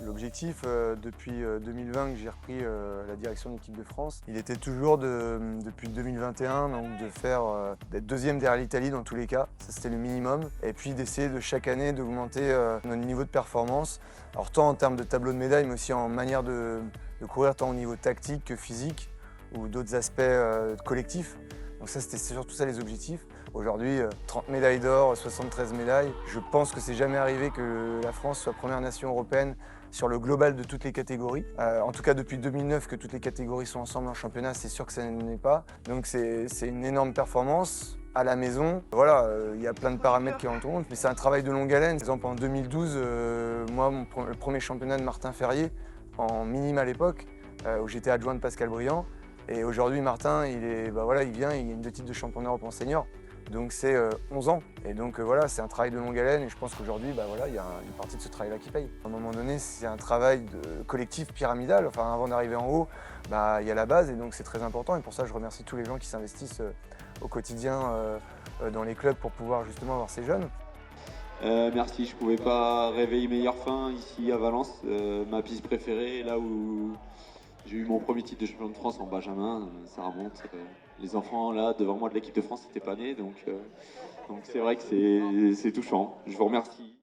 L'objectif depuis 2020 que j'ai repris la direction de l'équipe de France, il était toujours depuis 2021 donc de faire d'être deuxième derrière l'Italie dans tous les cas, ça c'était le minimum, et puis d'essayer de chaque année d'augmenter notre niveau de performance, alors tant en termes de tableau de médailles mais aussi en manière de courir tant au niveau tactique que physique ou d'autres aspects collectifs. Donc ça c'était surtout ça les objectifs. Aujourd'hui 30 médailles d'or, 73 médailles. Je pense que c'est jamais arrivé que la France soit première nation européenne sur le global de toutes les catégories. En tout cas depuis 2009 que toutes les catégories sont ensemble en championnat, c'est sûr que ça n'est pas. Donc c'est une énorme performance. À la maison, voilà, il y a plein de paramètres qui en tournent, mais c'est un travail de longue haleine. Par exemple en 2012, moi le premier championnat de Martin Ferrier, en minime à l'époque, où j'étais adjoint de Pascal Briand. Et aujourd'hui, Martin, il vient, il gagne 2 titres de champion d'Europe en senior. Donc c'est 11 ans. Et donc voilà, c'est un travail de longue haleine. Et je pense qu'aujourd'hui, il y a une partie de ce travail-là qui paye. À un moment donné, c'est un travail de collectif pyramidal. Enfin, avant d'arriver en haut, il y a la base. Et donc c'est très important. Et pour ça, je remercie tous les gens qui s'investissent au quotidien dans les clubs pour pouvoir justement avoir ces jeunes. Merci, je pouvais pas rêver une meilleure fin ici à Valence, ma piste préférée, là où j'ai eu mon premier titre de champion de France en Benjamin, ça remonte. Les enfants là devant moi de l'équipe de France n'étaient pas nés, donc c'est vrai que c'est touchant. Je vous remercie.